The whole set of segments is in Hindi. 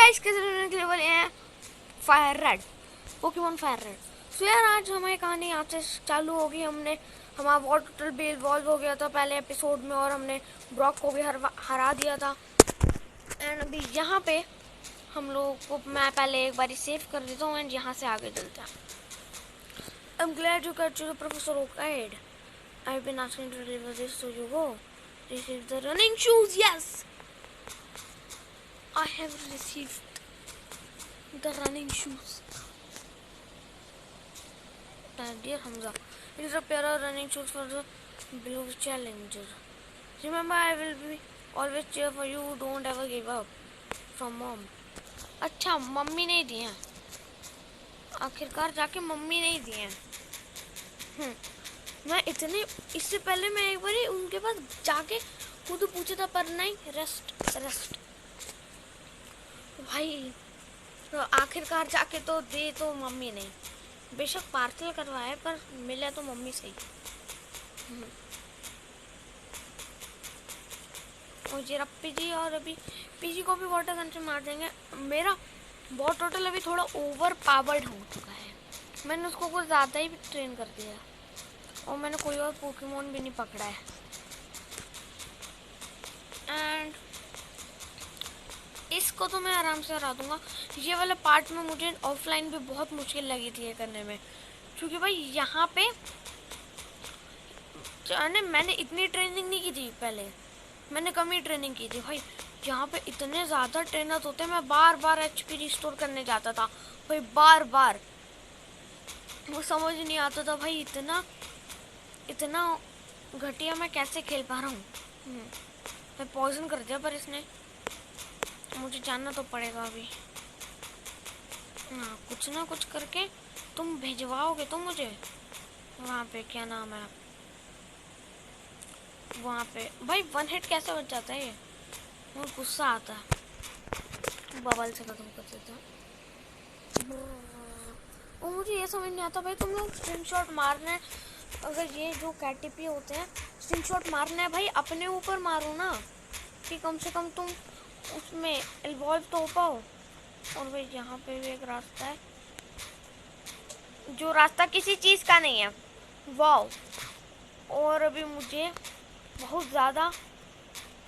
गाइस कैसे के लिए बोले हैं fire red, Pokemon fire red. So यार आज हमारी कहानी यहाँ से चालू होगी। हमारा वॉर टोटल भी इवॉल्व हो गया था पहले एपिसोड में और हमने ब्रॉक को भी हरा दिया था। एंड अभी यहाँ पे हम लोग को मैं पहले एक बार सेव कर देता हूँ एंड यहाँ से आगे चलते हैं। I'm glad you captured the Professor Oak aid. I've been asking to deliver this, so you go. This is the running shoes, yes! I have received the running shoes. Dear Hamza, it is a pair of running shoes for the Blue Challenger. Remember, I will be always cheer for you. Don't ever give up. From mom. अच्छा मम्मी नहीं दिए हैं, आखिरकार जाके मम्मी नहीं दिए हैं। मैं इतने इससे पहले मैं एक बार उनके पास जाके खुद पूछा था पर नहीं, रेस्ट भाई। तो आखिरकार जाके तो दे तो मम्मी नहीं, बेशक पार्सल करवाए पर मिला तो मम्मी सही। और जरा पीजी, और अभी पीजी को भी वाटर गन से मार देंगे। मेरा बॉट टोटल अभी थोड़ा ओवर पावर्ड हो चुका है, मैंने उसको कुछ ज़्यादा ही ट्रेन कर दिया और मैंने कोई और पोकेमॉन भी नहीं पकड़ा है। एंड इसको तो मैं आराम से हरा दूंगा। ये वाला पार्ट में मुझे ऑफलाइन भी बहुत मुश्किल लगी थी ये करने में, क्योंकि भाई यहाँ पे मैंने इतनी ट्रेनिंग नहीं की थी पहले, मैंने कम ही ट्रेनिंग की थी भाई। यहाँ पे इतने ज़्यादा ट्रेनर्स होते हैं, मैं बार बार एचपी रिस्टोर करने जाता था भाई, बार वो समझ नहीं आता था भाई इतना घटिया मैं कैसे खेल पा रहा हूँ। मैं पॉइजन कर दिया पर इसने, मुझे जानना तो पड़ेगा अभी। हाँ कुछ ना कुछ करके तुम भिजवाओगे तो मुझे वहाँ पे, क्या नाम है वहाँ पे भाई, 1 हिट कैसे बच जाता है ये, मुझे गुस्सा आता है। बबल से खत्म कर देता है। और मुझे ये समझ नहीं आता भाई, तुम लोग स्क्रीनशॉट मारना, अगर ये जो कैटिपी होते हैं स्क्रीनशॉट मारना है भाई अपने ऊपर मारो ना, कि कम से कम तुम उसमें इवॉल्व तो हो पाओ। और भाई यहाँ पे भी एक रास्ता है, जो रास्ता किसी चीज़ का नहीं है, वाओ। और अभी मुझे बहुत ज़्यादा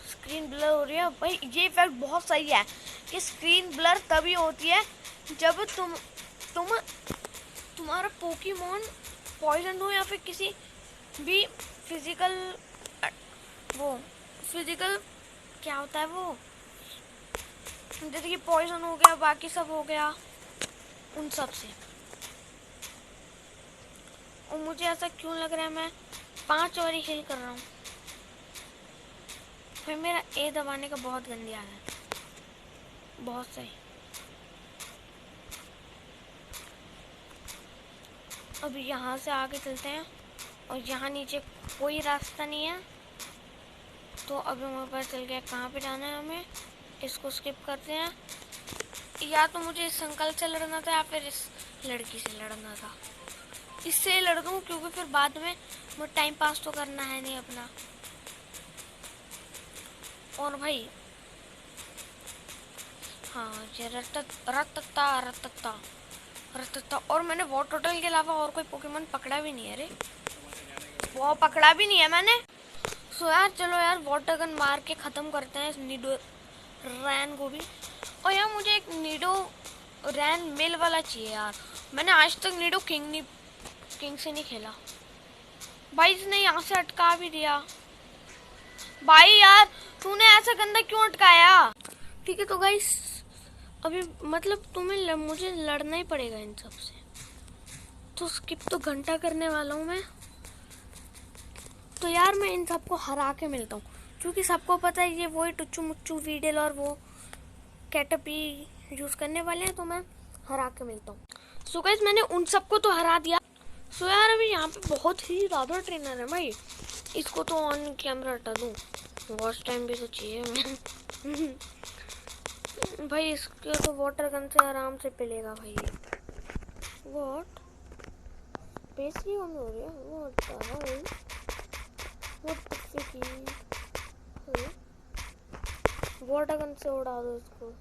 स्क्रीन ब्लर हो रही है भाई। ये इफेक्ट बहुत सही है कि स्क्रीन ब्लर तभी होती है जब तुम्हारा पोकेमॉन पॉइजन हो या फिर किसी भी फिजिकल क्या होता है वो, जैसे कि पॉइजन हो गया, बाकी सब हो गया, उन सब से। और मुझे ऐसा क्यों लग रहा है मैं 5 और ही हिल कर रहा हूँ। फिर मेरा ए दबाने का बहुत गंदी आदत है, बहुत सही। अभी यहाँ से आगे चलते हैं और यहाँ नीचे कोई रास्ता नहीं है, तो अभी हमारे पास चल गया कहाँ पे जाना है हमें। इसको स्किप करते हैं, या तो मुझे इस अंकल से लड़ना था या फिर इस लड़की से लड़ना था। इससे लड़ दूँ क्योंकि फिर बाद में मुझे टाइम पास तो करना है नहीं अपना। और भाई हाँ ये रटता और मैंने वॉर टोटल के अलावा और कोई पोकेमॉन पकड़ा भी नहीं है। अरे वो पकड़ा भी नहीं है मैंने। सो यार चलो यार वाटर गन मार के ख़त्म करते हैं इस नीडो रैन को भी। और यार मुझे एक नीडो रैन मेल वाला चाहिए यार, मैंने आज तक नीडो किंग से नहीं खेला भाई। इसने यहाँ से अटका भी दिया भाई, यार तूने ऐसा गंदा क्यों अटकाया। ठीक है तो गाइस अभी मतलब मुझे लड़ना ही पड़ेगा इन सब से, तो स्किप तो घंटा करने वाला हूँ मैं। तो यार मैं इन सबको हरा के मिलता हूँ, क्योंकि सबको पता है ये वही टुच्चू मुच्चू वीडल और वो कैटपी यूज़ करने वाले हैं, तो मैं हरा के मिलता हूँ। सो गाइस मैंने उन सबको तो हरा दिया। सो यार अभी यहाँ पे बहुत ही ज़्यादा ट्रेनर है भाई, इसको तो ऑन कैमरा हटा दूँ, वॉच टाइम भी तो चाहिए मैं भाई। इसके तो वाटर गन से आराम से पिलेगा भाई। वॉट स्पेस नहीं ऑन हो रही है, वाटर गन से उड़ा दो इसको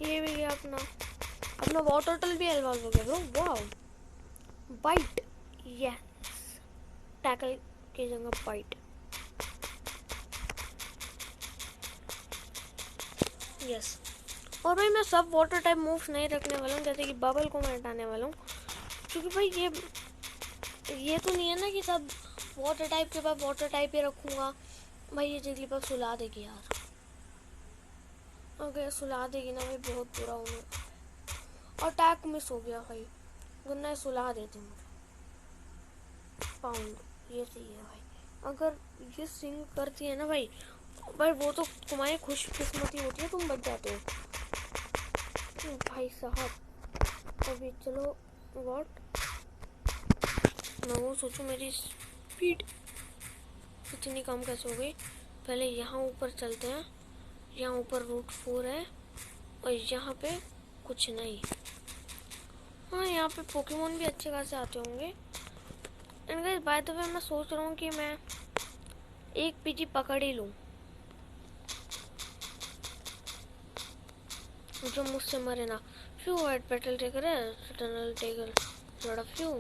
ये भी गया अपना वाटर टल भी एलवाज हो गया bro. Wow, bite, yes, tackle की जगह बाइट, यस। और भाई मैं सब वाटर टाइप मूव्स नहीं रखने वाला हूँ, जैसे कि बबल को मैं हटाने वाला हूँ, क्योंकि भाई ये तो नहीं है ना कि सब वाटर टाइप के बाद वाटर टाइप ही रखूँगा। भाई ये जिगलीपफ सुला देगी यार, अगर सुला देगी ना भाई बहुत बुरा होगा। और टैग मिस हो गया भाई, गुन्ना सुला देती मुझे। पाउंड ये सही है भाई, अगर ये सिंग करती है ना भाई वो तो तुम्हारी खुशकिस्मती होती है, तुम बच जाते हो भाई साहब। अभी चलो व्हाट, मैं वो सोचूं मेरी स्पीड इतनी कम कैसे हो गई। पहले यहाँ ऊपर चलते हैं, यहाँ ऊपर रूट 4 है और यहाँ पे कुछ नहीं। हाँ यहाँ पे पोकेमोन भी अच्छे खासे आते होंगे। And guys by the way मैं सोच रहा हूँ कि मैं एक पीजी पकड़ ही लूँ जो मुझसे मरे ना। फ्यू वाइट पेटल टेकर है, टनल टेकर लड़ा फ्यू।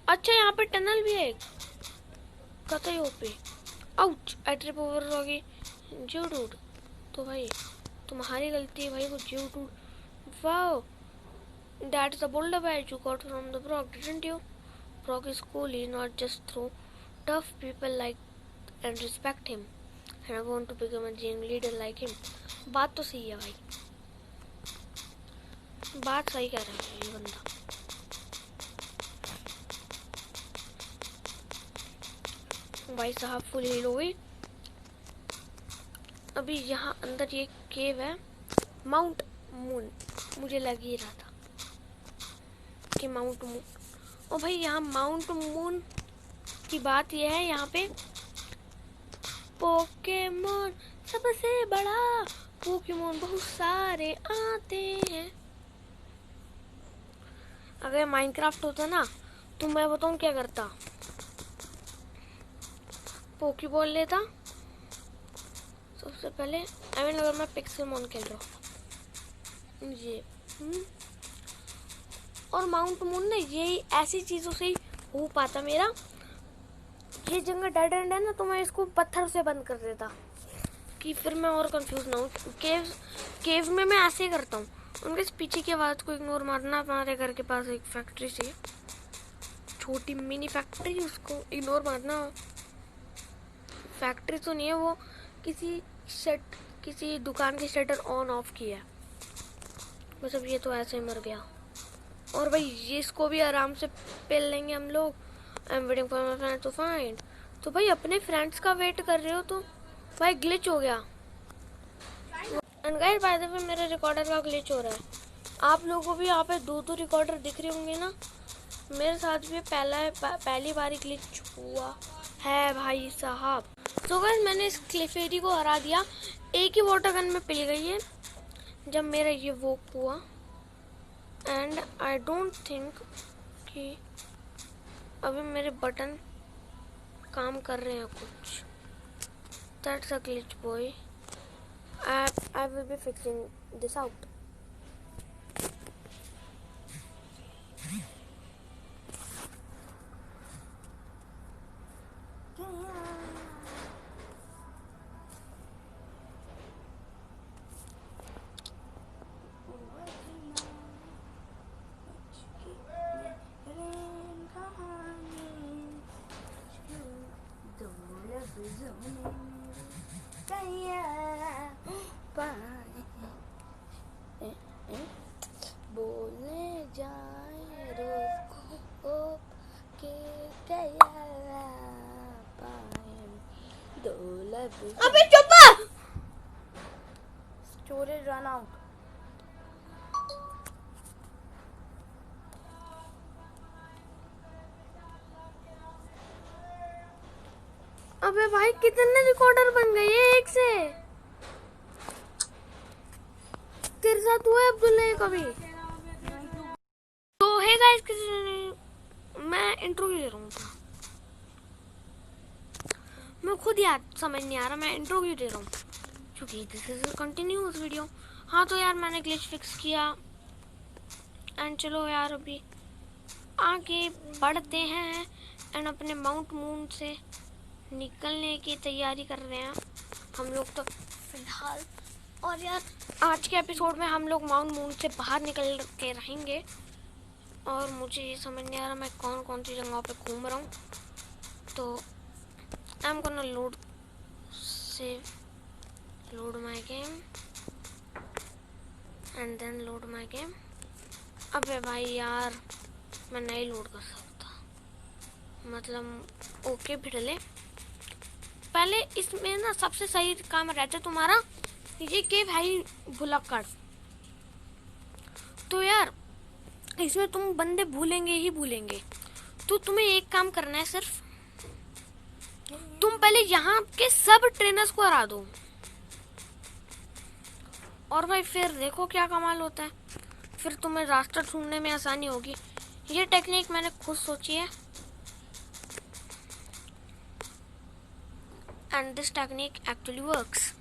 अच्छा यहाँ पे टनल भी है एक, कतई ओपी। आउच, एट्रिप ओवर हो गई ज्यूडूड। तो भाई तुम्हारी गलती है भाई वो ज्यूडूड। Wow, that is a boulder badge you got from the Brock, didn't you? Brock is cool, he not just through tough people like and respect him. And I want to become a gym leader like him. बात तो सही है भाई, बात सही कह रहा है ये बंदा। भाई साहब फुल हील हो गई। अभी यहाँ अंदर ये केव है, माउंट मून, मुझे लग ही रहा था कि माउंट मून। और भाई यहाँ माउंट मून की बात यह है, यहाँ पे पोकेमोन सबसे बड़ा पोकेमोन बहुत सारे आते हैं। अगर माइनक्राफ्ट होता ना तो मैं बताऊँ क्या करता, पोकेबॉल लेता सबसे पहले। अगर मैं पिक्सेलमोन खेल रहा हूँ ये और माउंट मून ना, यही ऐसी चीज़ों से ही हो पाता मेरा। ये जंगल डेड एंड है ना, तो मैं इसको पत्थर से बंद कर देता कि फिर मैं और कंफ्यूज ना हूँ। केव में मैं ऐसे ही करता हूँ। उनके पीछे की आवाज़ को इग्नोर मारना। हमारे घर के पास एक फैक्ट्री सी, छोटी मिनी फैक्ट्री, उसको इग्नोर मारना। फैक्ट्री तो नहीं है वो, किसी दुकान की शटर ऑन ऑफ की है बस। अब ये तो ऐसे ही मर गया। और भाई इसको भी आराम से पेल लेंगे हम लोग। I am waiting for my friend to find. तो भाई अपने फ्रेंड्स का वेट कर रहे हो तो भाई ग्लिच हो गया। And guys by the way मेरे रिकॉर्डर का ग्लिच हो रहा है। आप लोगों को भी यहाँ पे 2 रिकॉर्डर दिख रहे होंगे ना, मेरे साथ भी पहली बार ग्लिच हुआ है भाई साहब। तो गाइस मैंने इस क्लिफेरी को हरा दिया, एक ही वाटर गन में पिल गई है जब मेरा ये वोक हुआ। एंड आई डोंट थिंक कि अभी मेरे बटन काम कर रहे हैं कुछ। That's a glitch boy, I will be fixing this out. बोले जाए रोको के गया अबे चुप, स्टोरेज रन आउट। अबे भाई कितने रिकॉर्डर बन गए एक से? तेरे साथ हुआ है अब्दुल्ला कभी? तो है गाइस, मैं इंट्रो ही दे रहा हूँ। मैं खुद याद समझ नहीं आ रहा मैं इंट्रो क्यों दे रहा हूँ, क्योंकि this is a continuous video. हाँ तो यार मैंने ग्लिच फिक्स किया एंड चलो यार अभी आगे बढ़ते हैं एंड अपने माउंट मून से निकलने की तैयारी कर रहे हैं हम लोग तो फिलहाल। और यार आज के एपिसोड में हम लोग माउंट मून से बाहर निकल के रहेंगे और मुझे ये समझ नहीं आ रहा मैं कौन कौन सी जगहों पे घूम रहा हूँ। तो I am gonna load my game and then load my game. अबे भाई यार मैं नहीं लोड कर सकता, मतलब ओके भिड़ले। पहले इसमें ना सबसे सही काम रहता है तुम्हारा ये केव है ही भुलक्कड़। तो यार इसमें तुम बंदे भूलेंगे ही भूलेंगे, तो तुम्हें एक काम करना है, सिर्फ तुम पहले यहाँ के सब ट्रेनर्स को हरा दो और भाई फिर देखो क्या कमाल होता है, फिर तुम्हें रास्ता ढूंढने में आसानी होगी। ये टेक्निक मैंने खुद सोची है and this technique actually works,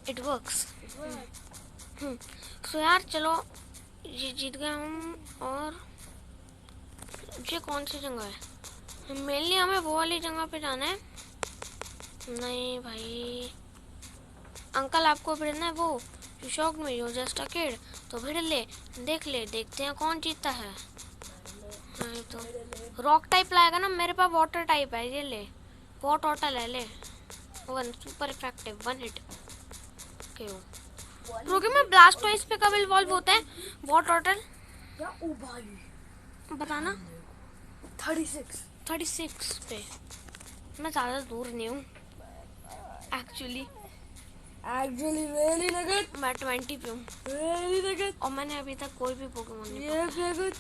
it works. So यार चलो ये जीत गए हम। और ये कौन सी जगह है, मेनली हमें वो वाली जगह पे जाना है। नहीं भाई अंकल आपको भिड़ना है, वो you shocked me you just a kid, तो भिड़ ले, देख ले, देखते हैं कौन जीतता है। नहीं तो रॉक टाइप लाएगा ना, मेरे पास वाटर टाइप है, ये ले वॉट वाटर ले ले, one super effective one hit क्यों। क्योंकि मैं ब्लास्टोइस पे कब इवॉल्व होता है वॉट वाटर बताना। 36 पे मैं ज़्यादा दूर नहीं हूँ एक्चुअली really good. मैं 20 पे हूँ Really good. और मैंने अभी तक कोई भी पोकेमोन नहीं पकड़ा। Yeah, good.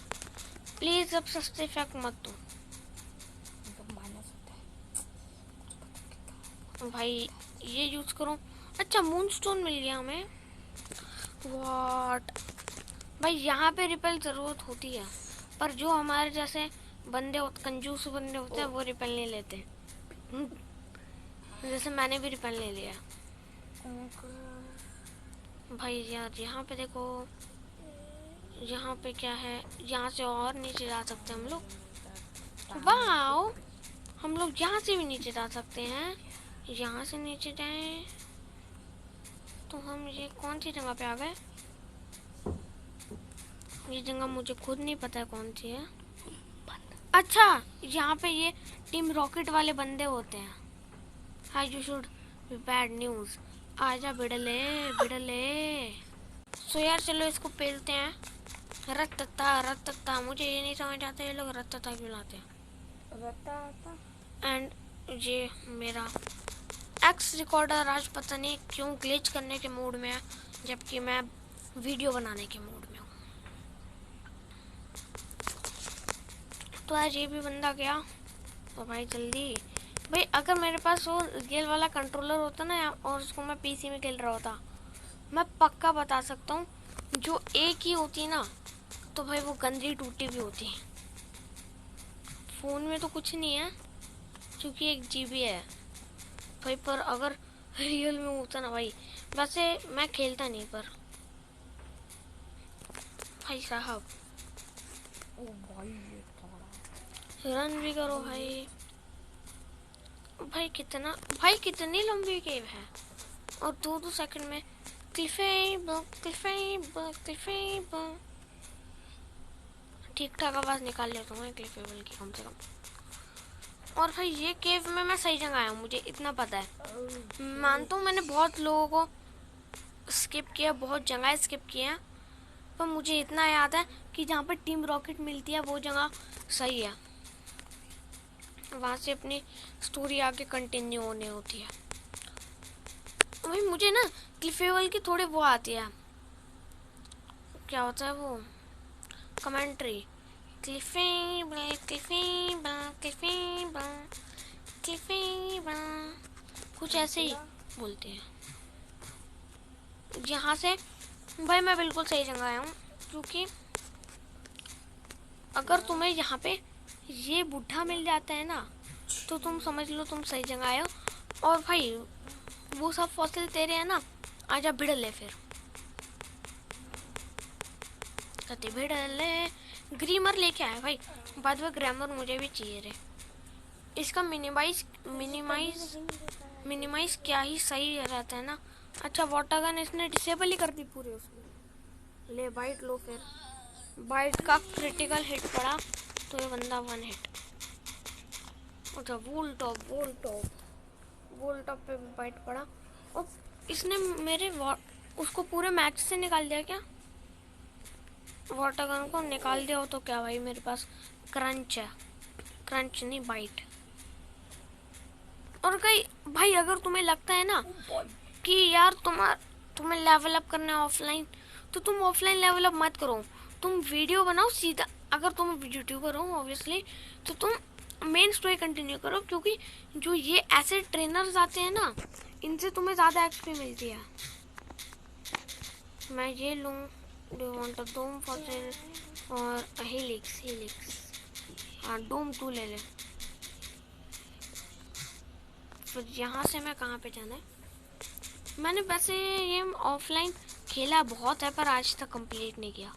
प्लीज अब सस्ते इफेक्ट मत दो भाई, ये यूज करो। अच्छा मूनस्टोन मिल गया हमें, व्हाट भाई। यहाँ पे रिपेल जरूरत होती है, पर जो हमारे जैसे बंदे कंजूस बंदे होते हैं वो रिपेल नहीं लेते। जैसे मैंने भी रिपेल ले लिया भाई। यार यहाँ पे देखो, यहाँ पे क्या है, यहाँ से और नीचे जा सकते हैं हम लोग। वाओ हम लोग यहाँ से भी नीचे जा सकते हैं, यहाँ से नीचे जाएं तो हम ये कौन सी जगह पे आ गए। ये जगह मुझे खुद नहीं पता है कौन सी है। अच्छा यहाँ पे ये टीम रॉकेट वाले बंदे होते हैं। Hi you should be bad news, आजा बिड़ले बिड़ले। सो यार चलो इसको पेलते हैं। रत्ता मुझे ये नहीं समझ आता ये लोग रत्ता क्यों लाते हैं। एंड ये मेरा एक्स रिकॉर्डर आज पता नहीं क्यों ग्लिच करने के मूड में है, जबकि मैं वीडियो बनाने के मूड में हूँ। तो आज ये भी बंदा गया। तो भाई जल्दी भाई, अगर मेरे पास वो रियल वाला कंट्रोलर होता ना और उसको मैं पीसी में खेल रहा होता, मैं पक्का बता सकता हूँ जो एक ही होती ना तो भाई वो गंदी टूटी भी होती। फ़ोन में तो कुछ नहीं है क्योंकि 1 GB है भाई, पर अगर रियल में होता ना भाई, वैसे मैं खेलता नहीं पर भाई साहब रन भी करो भाई। भाई कितनी लंबी केव है और 2 सेकंड में ठीक ठाक आवाज निकाल लेता हूँ क्लिफेबल की कम से कम। और भाई ये केव में मैं सही जगह आया हूँ, मुझे इतना पता है। मानता हूँ मैंने बहुत लोगों को स्किप किया, बहुत जगह स्किप किए हैं, पर मुझे इतना याद है कि जहाँ पर टीम रॉकेट मिलती है वो जगह सही है, वहाँ से अपनी स्टोरी आगे कंटिन्यू होने होती है। भाई मुझे ना क्लिफेबल की थोड़ी वो आती है, क्या होता है वो कमेंट्री, कुछ ऐसे ही बोलते हैं। यहाँ से भाई मैं बिल्कुल सही जगह आया हूँ, क्योंकि अगर तुम्हें यहाँ पे ये बुढ़ा मिल जाता है ना तो तुम समझ लो तुम सही जगह आए हो। और भाई वो सब फॉसिल तेरे हैं ना, आजा भिड़ ले फिर। कति भिड़ ले। ग्रीमर लेके आया भाई। बाद में ग्रामर मुझे भी चाहिए रे। इसका मिनिमाइज क्या ही सही रहता है ना। अच्छा वाटर गन इसने डिसेबल ही कर दी पूरे उसमें। ले बाइट लो फिर। बाइट का क्रिटिकल हिट पड़ा तो ये बंदा 1 हिट। अच्छा वोल टॉप पे भी बाइट पड़ा। और इसने मेरे उसको पूरे मैच से निकाल दिया क्या? वाटर गन को निकाल दिया हो तो क्या भाई, मेरे पास क्रंच है। क्रंच नहीं बाइट। और कहीं भाई अगर तुम्हें लगता है ना कि यार तुम्हें लेवल अप करना है ऑफलाइन, तो तुम ऑफलाइन लेवल अप मत करो। तुम वीडियो बनाओ सीधा। अगर तुम यूट्यूबर हो ऑब्वियसली, तो तुम मेन स्टोरी कंटिन्यू करो, क्योंकि जो ये ऐसे ट्रेनर्स आते हैं ना, इनसे तुम्हें ज़्यादा एक्सपी मिलती है। मैं ये लूँ। Do want a Doom fossil और हेलिक्स। हाँ डूम 2 ले ले। फिर यहाँ से मैं कहाँ पे जाना है? मैंने वैसे ये ऑफलाइन खेला बहुत है पर आज तक कंप्लीट नहीं किया।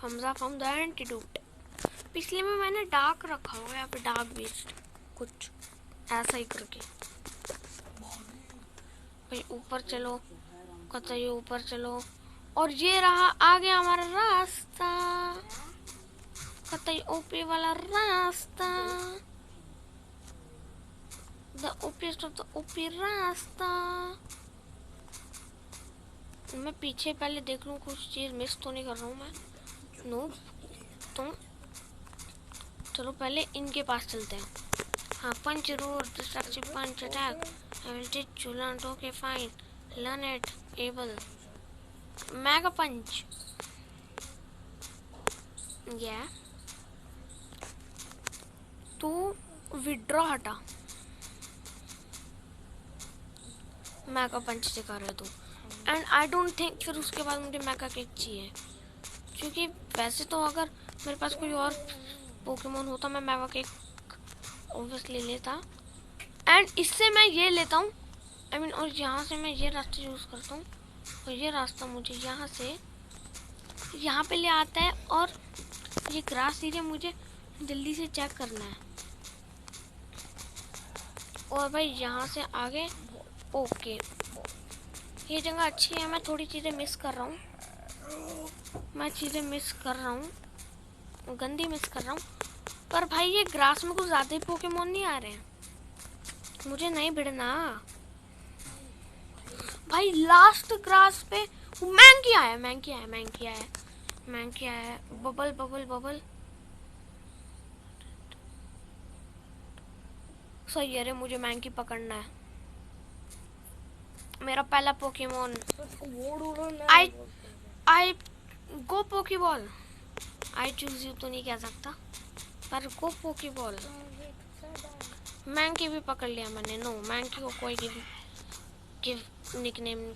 Hamza from the institute. पिछले में मैंने डार्क रखा हुआ है, यहाँ पे डार्क बेस्ड कुछ ऐसा ही करके। भाई ऊपर चलो, कतई ऊपर चलो। और ये रहा आ गया हमारा रास्ता, कतई ओपी वाला रास्ता। द ओपीएस्ट ऑफ द ओपी रास्ता। मैं पीछे पहले देख लूँ कुछ चीज़ मिस तो नहीं कर रहा हूँ मैं। नो तुम चलो पहले इनके पास चलते हैं। हाँ punch rule destructive punch attack. I will teach you learn. Okay fine, learn it. Able mega punch. या तू विड्रॉ हटा। मेगा पंच दिखा रहे तू। एंड आई डोंट थिंक फिर उसके बाद मुझे मेगा किक चाहिए, क्योंकि वैसे तो अगर मेरे पास कोई और पोकेमोन होता मैं मेगा किक ऑब्वियसली लेता। एंड इससे मैं ये लेता हूँ आई मीन, और यहाँ से मैं ये रास्ता यूज़ करता हूँ। और ये रास्ता मुझे यहाँ से यहाँ पे ले आता है। और ये ग्रास एरिया मुझे जल्दी से चेक करना है। और भाई यहाँ से आगे ओके, ये जगह अच्छी है। मैं थोड़ी चीज़ें मिस कर रहा हूँ, गंदी मिस कर रहा हूँ। पर भाई ये ग्रास में कुछ ज़्यादा ही पोकेमोन नहीं आ रहे हैं, मुझे नहीं भिड़ना भाई। लास्ट ग्रास पे मैंकी आया। बबल सही है रे, मुझे मैंकी पकड़ना है। मेरा पहला Pokemon. I go Poké Ball. I choose you तो नहीं कह सकता, पर गो पोकेबॉल। मैंकी भी पकड़ लिया मैंने। नो मैंकी को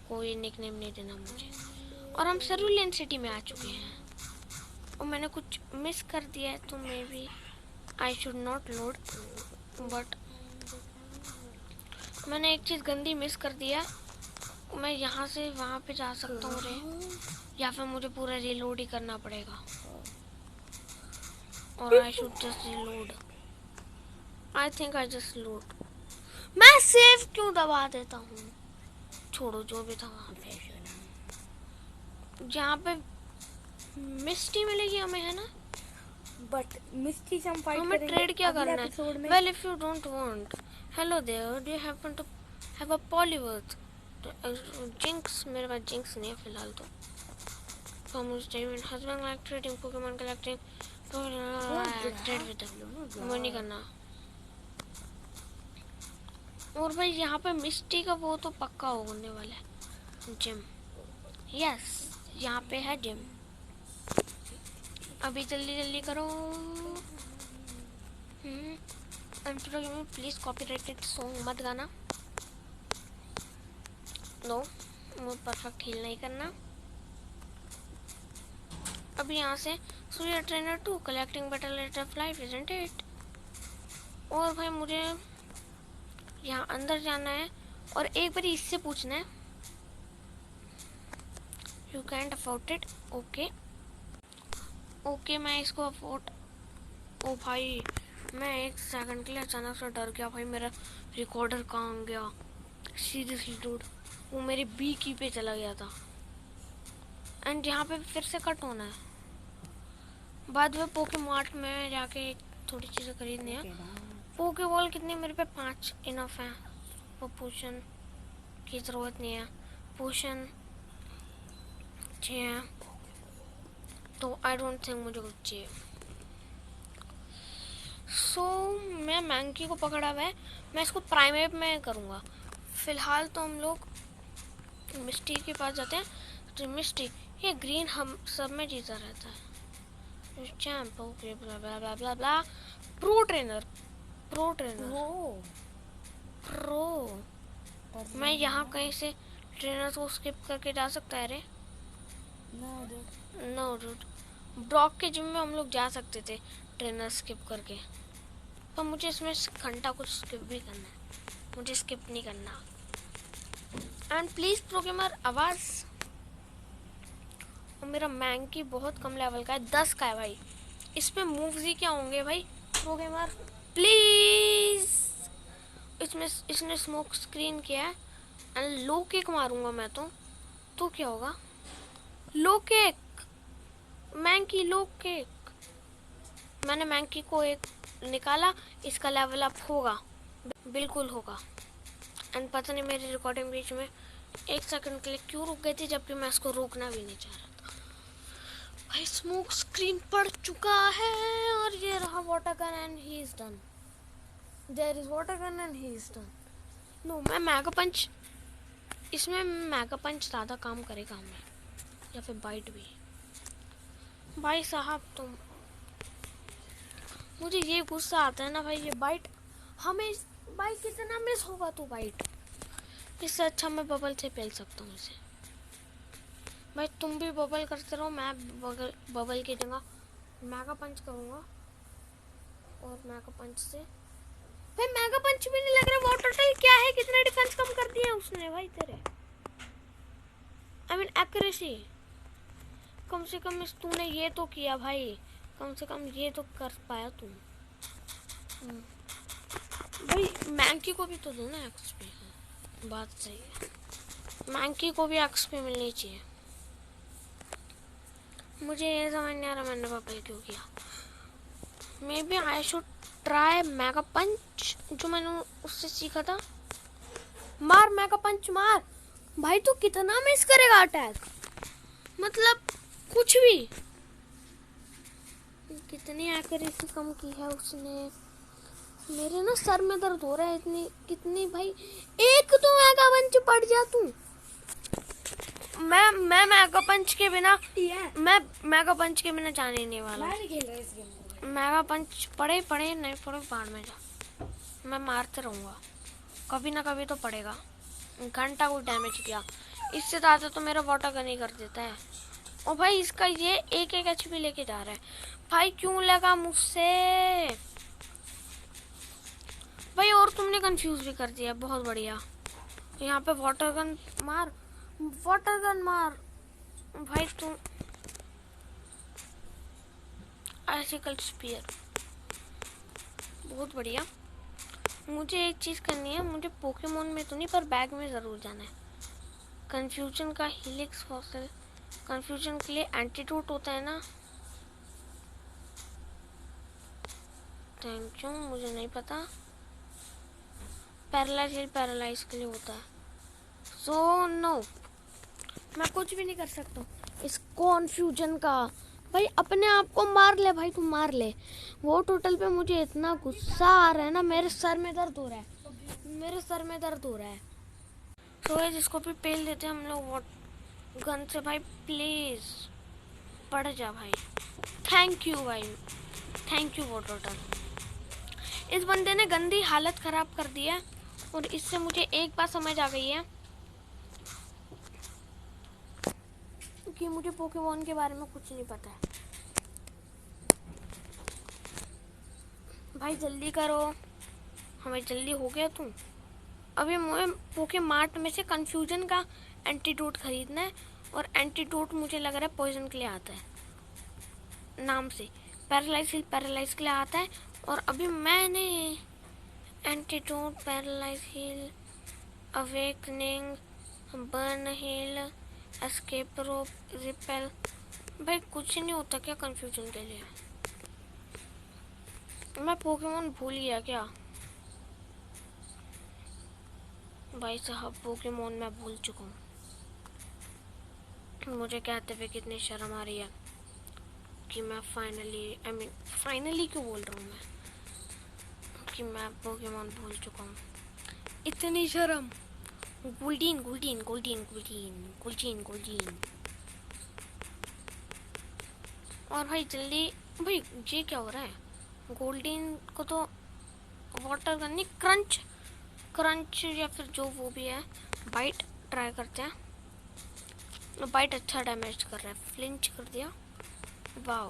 कोई निकनेम नहीं देना मुझे। और हम सरूलियन सिटी में आ चुके हैं। और मैंने कुछ मिस कर दिया है, तो maybe I should not load. But मैंने एक चीज़ गंदी मिस कर दिया। मैं यहाँ से वहाँ पे जा सकता हूँ रे, या फिर मुझे पूरा रिलोड ही करना पड़ेगा। और I should just reload. I think I just load. मैं सेव क्यों दबा देता हूँ? छोड़ो जो भी था वहाँ पे। जहाँ पे मिस्टी मिलेगी हमें, है ना? बट मिस्टी से हम फाइट हमें करेंगे ट्रेड क्या अगले करना एपिसोड है? में। Well if you don't want, hello there, do you happen to have a Poliwrath? Jynx, मेरे पास जिंक्स नहीं है फिलहाल तो। Husband like trading, Pokemon collecting, trade with them. वो नहीं करना। और भाई यहाँ पे मिस्टी का वो तो पक्का होने वाला है। जिम, यस यहाँ पे है जिम। अभी जल्दी करो। प्लीज कॉपीराइटेड सॉन्ग मत गाना। नो, वो परफेक्ट हील नहीं करना। अभी यहाँ से सूर्य trainer 2 collecting battle rate of life, isn't it? और भाई मुझे यहाँ अंदर जाना है और एक बार इससे पूछना है। You can't afford it. Okay okay, मैं इसको अफोर्ड। ओ भाई, मैं एक सेकंड के लिए अचानक से डर गया भाई, मेरा रिकॉर्डर कहाँ गया। सीरियसली डूड, वो मेरी बी की पे चला गया था। एंड यहाँ पे फिर से कट होना है। बाद में पोकेमार्ट में जाके थोड़ी चीज़ें खरीदनी है। पोकेबॉल कितनी, मेरे पे 5 इनफ है। वो पोशन की ज़रूरत नहीं है, पोशन 6 है, तो आई डोंट थिंक मुझे कुछ चाहिए। सो मैं मैंकी को पकड़ा हुआ है, मैं इसको प्राइमेट में करूँगा। फिलहाल तो हम लोग मिस्टी के पास जाते हैं। तो मिस्टी, ये ग्रीन हम सब में जीता रहता है। Champ, okay, blah blah blah blah blah. Pro trainer, pro trainer, pro. मैं यहाँ कहीं से ट्रेनर को स्किप करके जा सकता है रे? नो डूड, ब्रॉक के जिम में हम लोग जा सकते थे ट्रेनर स्किप करके, पर मुझे इसमें घंटा कुछ स्किप भी करना है, मुझे स्किप नहीं करना। एंड प्लीज प्रो गेमर आवाज। और मेरा मैंकी बहुत कम लेवल का है, 10 का है भाई। इस पे मूव्स ही क्या होंगे भाई? Pro gamer please. इसने स्मोक स्क्रीन किया है एंड लो किक मारूंगा मैं तो क्या होगा? Low kick, मैंकी low kick. मैंने मैंकी को एक निकाला, इसका लेवल अप होगा, बिल्कुल होगा। एंड पता नहीं मेरी रिकॉर्डिंग बीच में 1 सेकंड के लिए क्यों रुक गई थी, जबकि मैं इसको रोकना भी नहीं चाह रहा था। भाई स्मोक स्क्रीन पड़ चुका है और ये रहा water gun and he is done. There is water gun and he is done. No, मैं मैगा पंच, इसमें मैगा पंच ज़्यादा काम करेगा हमें, या फिर बाइट भी। भाई साहब तुम, मुझे ये गुस्सा आता है ना भाई, ये बाइट हमें, भाई कितना मिस होगा तू बाइट। इससे अच्छा मैं बबल से पेल सकता हूँ इसे। भाई तुम भी बबल करते रहो, मैं बबल की जगह मैगा पंच करूँगा। और मैगा पंच से भाई मैगा पंच भी नहीं लग रहा। वाटर टल क्या है, कितना डिफेंस कम कर दिया उसने भाई तेरे। I mean accuracy. कम से कम तूने ये तो किया भाई, कम से कम ये तो कर पाया तू। भाई मैंकी को भी तो दो ना एक्सपी। बात सही है, मैंकी को भी एक्सपी मिलनी चाहिए। मुझे ये समझ नहीं आ रहा मैंने बबल क्यों किया। Maybe I should try mega punch, जो मैंने उससे सीखा था। मार मैगा पंच मार। भाई तू कितना मिस करेगा अटैक, मतलब कुछ भी। कितनी एक्यूरेसी कम की है उसने। मेरे ना सर में दर्द हो रहा है इतनी कितनी भाई। एक तो मैगा पंच पड़ जा तू। मैं मैगा पंच के बिना, मैं मैगा पंच के बिना जाने नहीं वाला। मैं नहीं खेल रहा इस गेम में। मैगा पंच पड़े नहीं पड़े बाहर में जा, मैं मारते रहूँगा, कभी ना कभी तो पड़ेगा। घंटा को डैमेज किया, इससे ज़्यादा तो मेरा वाटर गन ही कर देता है। और भाई इसका ये एक HP लेके जा रहा है। भाई क्यों लगा मुझसे भाई? और तुमने कंफ्यूज भी कर दिया, बहुत बढ़िया। यहाँ पे वाटर गन मार, वाटर गन मार भाई तुम। आइसिकल स्पीयर, बहुत बढ़िया। मुझे एक चीज़ करनी है, मुझे पोकेमोन में तो नहीं पर बैग में ज़रूर जाना है। कंफ्यूजन का हीलिक्स फॉसिल, कंफ्यूजन के लिए एंटीडोट होता है ना? थैंक यू, मुझे नहीं पता। पैरालाइज के लिए होता है। सो नो, मैं कुछ भी नहीं कर सकता इस कॉन्फ्यूजन का। भाई अपने आप को मार ले भाई, तू मार ले। वो टोटल पे मुझे इतना गुस्सा आ रहा है ना, मेरे सर में दर्द हो रहा है, मेरे सर में दर्द हो रहा है। तो जिसको भी पेल देते हैं हम लोग गन से। भाई प्लीज पड़ जा भाई। थैंक यू भाई, थैंक यू वो टोटल। इस बंदे ने गंदी हालत खराब कर दी है और इससे मुझे एक बात समझ आ गई है कि मुझे पोकेमोन के बारे में कुछ नहीं पता है। भाई जल्दी करो, हमें जल्दी हो गया तू। अभी मुझे पोके मार्ट में से कंफ्यूजन का एंटीडोट खरीदना है, और एंटीडोट मुझे लग रहा है पॉइजन के लिए आता है नाम से। पैरालाइज के लिए आता है। और अभी मैंने antidote, paralyze heal, awakening, burn heal, escape rope, repel. भाई कुछ नहीं होता क्या कंफ्यूजन के लिए? मैं पोकेमोन भूल गया क्या? भाई साहब पोकेमोन मैं भूल चुका हूँ। मुझे कहते हुए कितनी शर्म आ रही है कि मैं फाइनली क्यों बोल रहा हूँ मैं कि मैं पोकेमोन भूल चुका हूँ। इतनी शर्म। गोल्डीन गोल्डीन गोल्डीन गोल्डीन गोल्डीन गोल्डीन। और भाई जल्दी। भाई ये क्या हो रहा है? गोल्डीन को तो वाटर करनी, क्रंच क्रंच या फिर जो वो भी है। बाइट ट्राई करते हैं। बाइट अच्छा डैमेज कर रहा है। फ्लिंच कर दिया। वाह,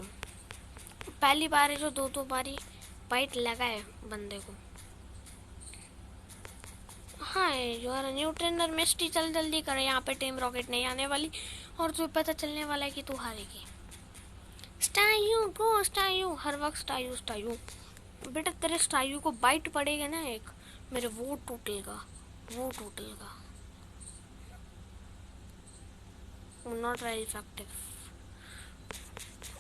पहली बार है जो दो बारी बाइट लगा है बंदे को। हाँ यार न्यू ट्रेनर मिस्टी, चल जल्दी कर, यहाँ पे टीम रॉकेट नहीं आने वाली और तुझे पता चलने वाला है कि तू हारेगी। स्टायू गो स्टायू, हर वक्त स्टायू स्टायू। बेटा तेरे स्टायू को बाइट पड़ेगा ना एक, मेरे वो टूटेगा। Not very effective.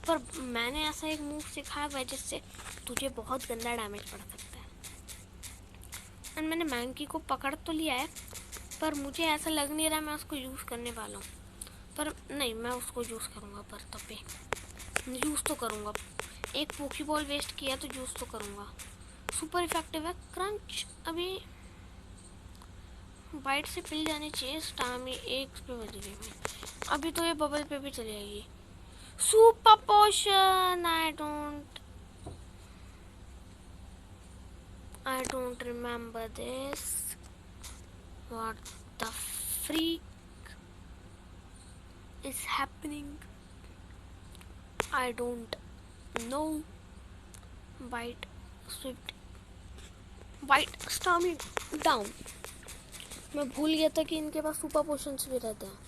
पर मैंने ऐसा एक मूव सिखाया है जिससे तुझे बहुत गंदा डैमेज पड़ सकता है। एंड मैंने मैंकी को पकड़ तो लिया है, पर मुझे ऐसा लग नहीं रहा मैं उसको यूज़ करने वाला हूँ। पर नहीं, मैं उसको यूज़ करूँगा। पर तब पे यूज़ तो करूँगा। एक पोकी बॉल वेस्ट किया तो यूज़ तो करूँगा। सुपर इफेक्टिव है क्रंच। अभी बाइट से पिल जानी चाहिए। स्टामी एक पे बज गई भाई। अभी तो ये बबल पे भी चली जाएगी। Super potion. I don't remember this. What the freak is happening? I don't know. Bite, swift, bite, stomach down. मैं भूल गया था कि इनके पास सुपर पोशंस भी रहते हैं।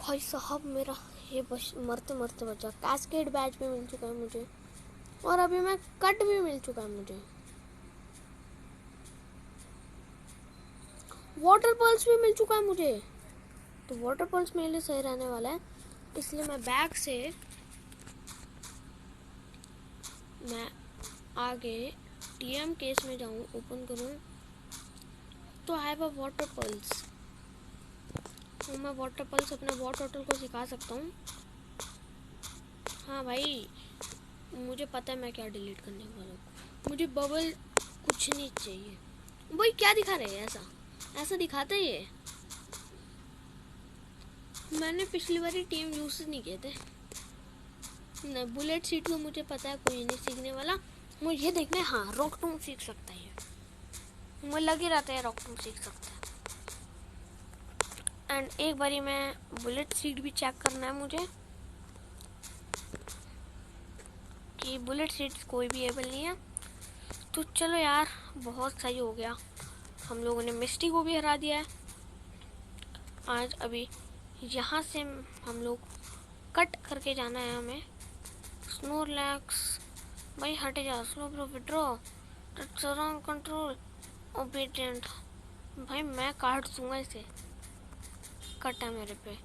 भाई साहब मेरा ये बस मरते मरते बचा। कैस्केड बैच भी मिल चुका है मुझे, और अभी मैं कट भी मिल चुका है मुझे। वाटर पल्स भी मिल चुका है मुझे। तो वाटर पल्स मेरे लिए सही रहने वाला है, इसलिए मैं बैग से मैं आगे टीएम केस में जाऊँ, ओपन करूँ तो I have a water pulse. तो मैं वाटर पल्स अपने वॉर टोटल को सिखा सकता हूँ। हाँ भाई मुझे पता है मैं क्या डिलीट करने वाला हूँ। मुझे बबल कुछ नहीं चाहिए। भाई क्या दिखा रहे हैं? ऐसा दिखाता है ये। मैंने पिछली बारी टीम यूज नहीं किए थे ना। बुलेट सीट को मुझे पता है कोई नहीं सीखने वाला। मुझे ये देखना है, हाँ रॉकटूम सीख सकता है। मुझे लग ही रहता है रॉकटूम सीख सकता है। एंड एक बारी मैं बुलेट सीट भी चेक करना है मुझे कि बुलेट सीट कोई भी एबल नहीं है। तो चलो यार बहुत सही हो गया, हम लोगों ने मिस्टी को भी हरा दिया है आज। अभी यहाँ से हम लोग कट करके जाना है हमें। स्नोरलैक्स भाई हट जा। Slowbro withdraw, surround control, obedient. भाई मैं काट दूंगा इसे, कट है मेरे पे।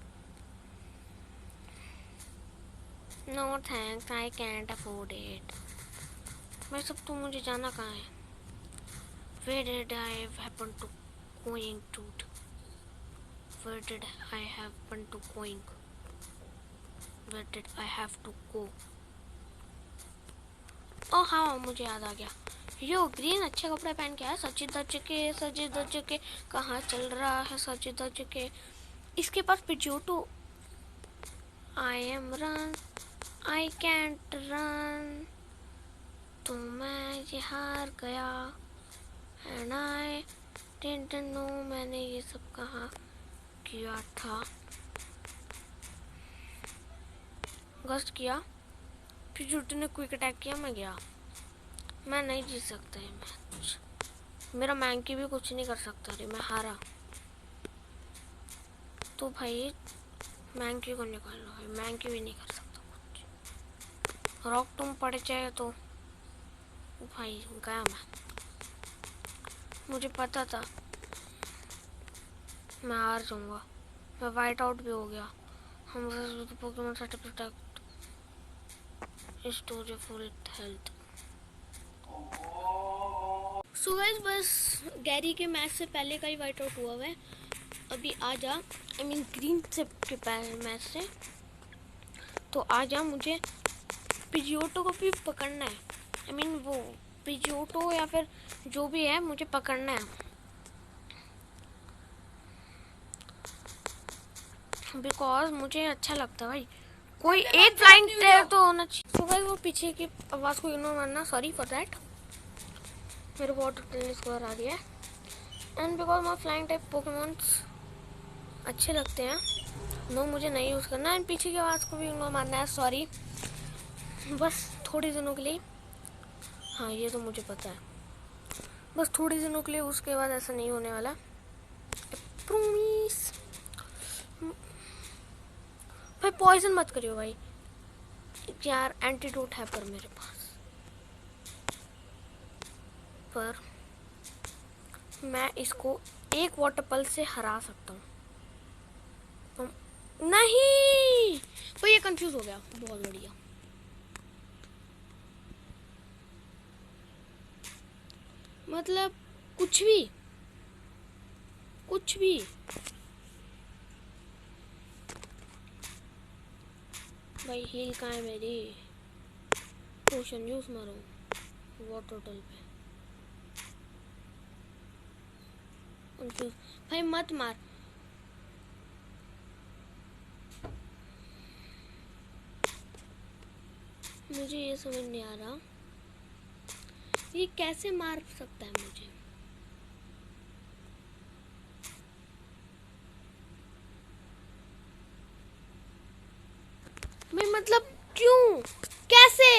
No thanks, I can't afford it. भाई सब तो मुझे जाना कहाँ है? Where did I happen to going to? Where did I happen to going? Where did I have to go? ओ हाँ मुझे याद आ गया। यो ग्रीन अच्छे कपड़े पहन के आया। सचे धज के कहाँ चल रहा है? सचे धज के इसके पास Pidgeotto. I am run, I can't run. तो मैं ये हार गया। एंड आई डिडंट नो मैंने ये सब कहाँ किया था। गस्ट किया, फिर जूटे ने क्विक अटैक किया, मैं गया। मैं नहीं जीत सकता ये मैच। मेरा मैंकी भी कुछ नहीं कर सकता रे, मैं हारा। तो भाई मैंकी को निकालो भाई, मैंकी भी नहीं कर सकता कुछ। रॉक तुम पड़ जाए तो भाई गया मैं। मुझे पता था मैं हार जाऊंगा। मैं वाइट आउट भी हो गया। हम Pokemon certificate store full health. So guys बस गैरी के मैच से पहले का ही वाइट आउट हुआ है। अभी आ जा, आई मीन ग्रीन से के मैच से। तो आ जा, मुझे पिजियोटो को भी पकड़ना है। आई मीन वो पिजियोटो या फिर जो भी है मुझे पकड़ना है। बिकॉज मुझे अच्छा लगता है भाई, कोई एक फ्लाइंग टेल तो होना चाहिए। तो भाई वो पीछे की आवाज़ को इग्नोर करना, सॉरी फॉर दैट। मेरे वाटर टेनिस स्कोर आ रही है and because my flying type Pokémons अच्छे लगते हैं। नो मुझे नहीं यूज़ करना एंड पीछे की आवाज़ को भी इग्नोर मारना है, सॉरी। बस थोड़े दिनों के लिए, हाँ ये तो मुझे पता है, बस थोड़े दिनों के लिए, उसके बाद ऐसा नहीं होने वाला, प्रॉमिस। भाई पॉइजन मत करियो भाई यार, एंटीडोट है पर मेरे पास, पर मैं इसको एक वाटर पल्स से हरा सकता हूँ। नहीं भाई ये कंफ्यूज हो गया, बहुत बढ़िया। मतलब कुछ भी कुछ भी। भाई हील कहाँ है मेरी? पोशन यूज मारो वाटर टोटल पे। कंफ्यूज भाई, मत मार। मुझे ये समझ नहीं आ रहा ये कैसे मार सकता है मुझे। भाई मतलब क्यों, कैसे?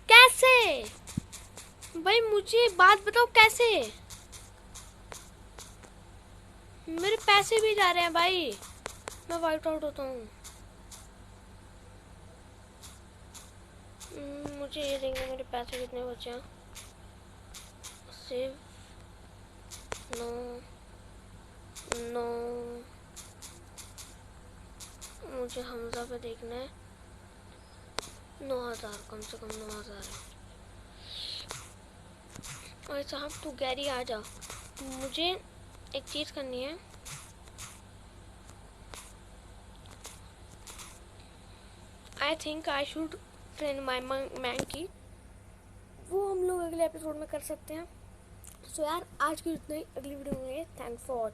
कैसे भाई, मुझे बात बताओ कैसे? मेरे पैसे भी जा रहे हैं भाई, मैं वाइट आउट होता हूँ। मुझे ये देंगे, मेरे पैसे कितने बचे हैं? सेव नो नो, मुझे हमजा पे देखना है। 9,000, कम से कम 9,000 है। और साहब तू गैरी आ जा, मुझे एक चीज़ करनी है। I think I should train my Mankey. वो हम लोग अगले एपिसोड में कर सकते हैं। सो यार आज की इतना ही, अगली वीडियो में थैंक्स फॉर